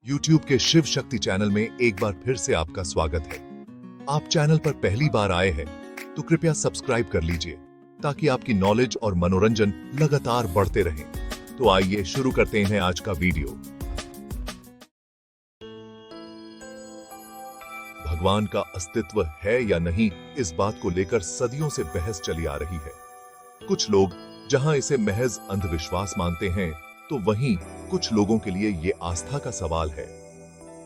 YouTube के Shiv Shakti channel में एक बार फिर से आपका स्वागत है। आप चैनल पर पहली बार आए हैं तो कृपया सब्सक्राइब कर लीजिए ताकि आपकी नॉलेज और मनोरंजन लगातार बढ़ते रहें। तो आइए शुरू करते हैं आज का वीडियो। भगवान का अस्तित्व है या नहीं, इस बात को लेकर सदियों से बहस चली आ रही है। कुछ लोग जहां इसे महज अंधविश्वास मानते हैं, तो वहीं कुछ लोगों के लिए ये आस्था का सवाल है।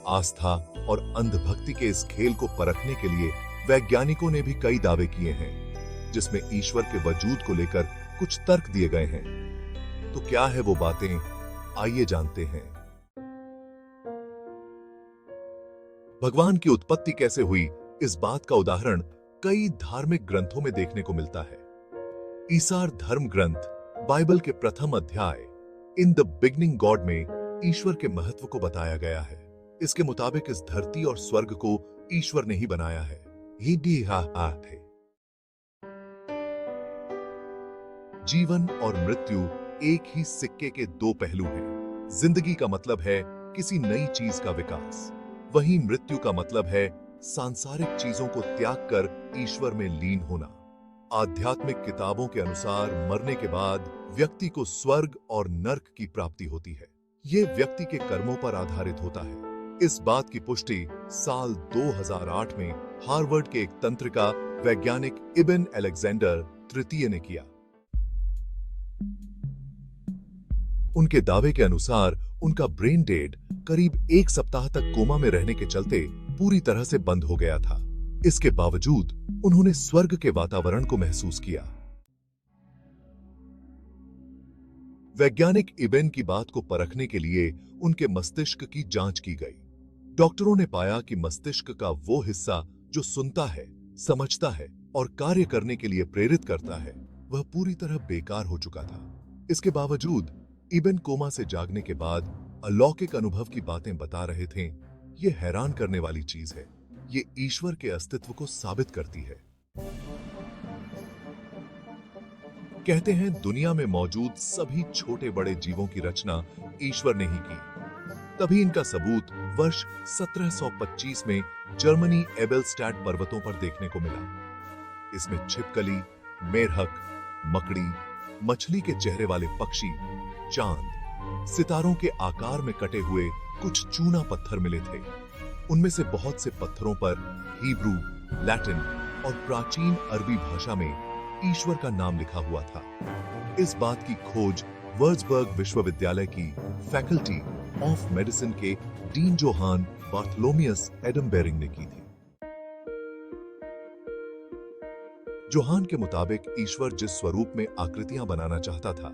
आस्था और अंधभक्ति के इस खेल को परखने के लिए वैज्ञानिकों ने भी कई दावे किए हैं, जिसमें ईश्वर के वजूद को लेकर कुछ तर्क दिए गए हैं। तो क्या है वो बातें, आइए जानते हैं। भगवान की उत्पत्ति कैसे हुई, इस बात का उदाहरण कई धार्मिक ग्रंथों में देखने को मिलता है। ईसार धर्म ग्रंथ बाइबल के प्रथम अध्याय इन द बिगनिंग गॉड में ईश्वर के महत्व को बताया गया है। इसके मुताबिक इस धरती और स्वर्ग को ईश्वर ने ही बनाया है। जीवन और मृत्यु एक ही सिक्के के दो पहलू हैं। जिंदगी का मतलब है किसी नई चीज का विकास, वहीं मृत्यु का मतलब है सांसारिक चीजों को त्याग कर ईश्वर में लीन होना। आध्यात्मिक किताबों के अनुसार मरने के बाद व्यक्ति को स्वर्ग और नर्क की प्राप्ति होती है। यह व्यक्ति के कर्मों पर आधारित होता है। इस बात की पुष्टि साल 2008 में हार्वर्ड के एक तंत्रिका वैज्ञानिक इब्न अलेक्जेंडर तृतीय ने किया। उनके दावे के अनुसार उनका ब्रेन डेड करीब एक सप्ताह तक कोमा में रहने के चलते पूरी तरह से बंद हो गया था। इसके बावजूद उन्होंने स्वर्ग के वातावरण को महसूस किया। वैज्ञानिक इबन की बात को परखने के लिए उनके मस्तिष्क की जांच की गई। डॉक्टरों ने पाया कि मस्तिष्क का वो हिस्सा जो सुनता है, समझता है और कार्य करने के लिए प्रेरित करता है, वह पूरी तरह बेकार हो चुका था। इसके बावजूद इबन कोमा से जागने के बाद अलौकिक अनुभव की बातें बता रहे थे। यह हैरान करने वाली चीज है। ये ईश्वर के अस्तित्व को साबित करती है। कहते हैं दुनिया में मौजूद सभी छोटे बड़े जीवों की रचना ईश्वर ने ही की। तभी इनका सबूत वर्ष 1725 में जर्मनी एबेलस्टैट पर्वतों पर देखने को मिला। इसमें छिपकली, मेढक, मकड़ी, मछली के चेहरे वाले पक्षी, चांद, सितारों के आकार में कटे हुए कुछ चूना पत्थर मिले थे। उनमें से बहुत से पत्थरों पर हिब्रू, लैटिन और प्राचीन अरबी भाषा में ईश्वर का नाम लिखा हुआ था। इस बात की खोज वर्सबर्ग विश्वविद्यालय की फैकल्टी ऑफ मेडिसिन के डीन जोहान बार्थलोमियस एडमबेरिंग ने की थी। जोहान के मुताबिक ईश्वर जिस स्वरूप में आकृतियां बनाना चाहता था,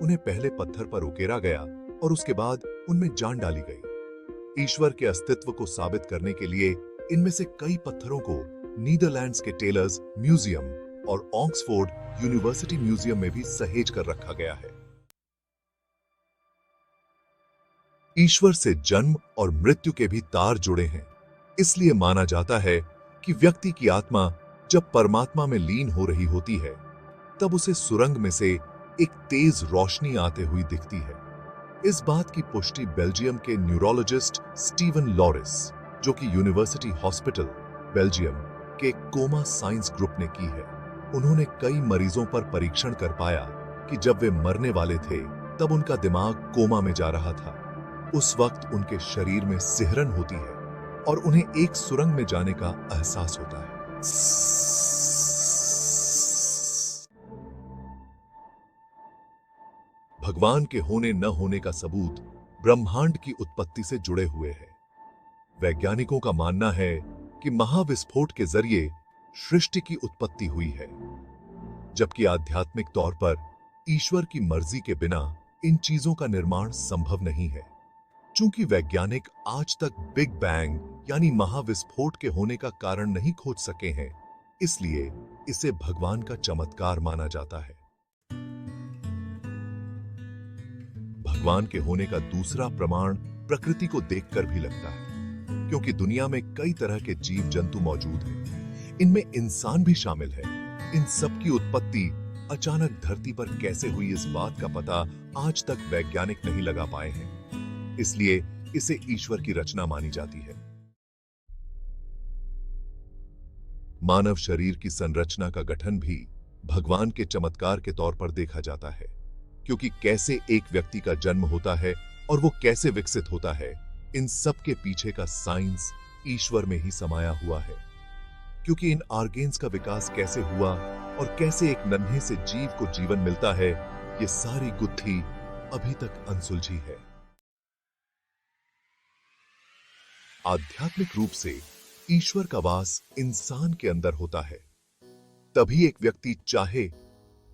उन्हें पहले पत्थर पर उकेरा गया और उसके बाद उनमें जान डाली गई। ईश्वर के अस्तित्व को साबित करने के लिए इनमें से कई पत्थरों को नीदरलैंड्स के टेलर्स म्यूजियम और ऑक्सफोर्ड यूनिवर्सिटी म्यूजियम में भी सहेज कर रखा गया है। ईश्वर से जन्म और मृत्यु के भी तार जुड़े हैं। इसलिए माना जाता है कि व्यक्ति की आत्मा जब परमात्मा में लीन हो रही होती है, तब उसे सुरंग में से एक तेज रोशनी आते हुई दिखती है। इस बात की पुष्टि बेल्जियम के न्यूरोलॉजिस्ट स्टीवन लॉरिस, जो कि यूनिवर्सिटी हॉस्पिटल बेल्जियम के कोमा साइंस ग्रुप ने की है। उन्होंने कई मरीजों पर परीक्षण कर पाया कि जब वे मरने वाले थे, तब उनका दिमाग कोमा में जा रहा था। उस वक्त उनके शरीर में सिहरन होती है और उन्हें एक सुरंग में जाने का एहसास होता है। भगवान के होने न होने का सबूत ब्रह्मांड की उत्पत्ति से जुड़े हुए है। वैज्ञानिकों का मानना है कि महाविस्फोट के जरिए सृष्टि की उत्पत्ति हुई है, जबकि आध्यात्मिक तौर पर ईश्वर की मर्जी के बिना इन चीजों का निर्माण संभव नहीं है। चूंकि वैज्ञानिक आज तक बिग बैंग यानी महाविस्फोट के होने का कारण नहीं खोज सके हैं, इसलिए इसे भगवान का चमत्कार माना जाता है। भगवान के होने का दूसरा प्रमाण प्रकृति को देखकर भी लगता है, क्योंकि दुनिया में कई तरह के जीव जंतु मौजूद हैं। इनमें इंसान भी शामिल है। इन सब की उत्पत्ति अचानक धरती पर कैसे हुई, इस बात का पता आज तक वैज्ञानिक नहीं लगा पाए हैं। इसलिए इसे ईश्वर की रचना मानी जाती है। मानव शरीर की संरचना का गठन भी भगवान के चमत्कार के तौर पर देखा जाता है, क्योंकि कैसे एक व्यक्ति का जन्म होता है और वो कैसे विकसित होता है, इन सब के पीछे का साइंस ईश्वर में ही समाया हुआ है। क्योंकि इन ऑर्गेन्स का विकास कैसे हुआ और कैसे एक नन्हे से जीव को जीवन मिलता है, ये सारी गुत्थी अभी तक अनसुलझी है। आध्यात्मिक रूप से ईश्वर का वास इंसान के अंदर होता है, तभी एक व्यक्ति चाहे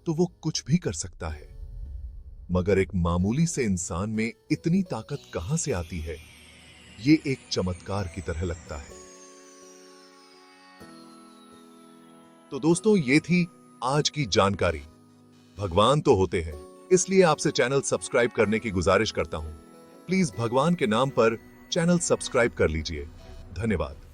तो वो कुछ भी कर सकता है। मगर एक मामूली से इंसान में इतनी ताकत कहां से आती है, ये एक चमत्कार की तरह लगता है। तो दोस्तों, ये थी आज की जानकारी। भगवान तो होते हैं, इसलिए आपसे चैनल सब्सक्राइब करने की गुजारिश करता हूं। प्लीज भगवान के नाम पर चैनल सब्सक्राइब कर लीजिए। धन्यवाद।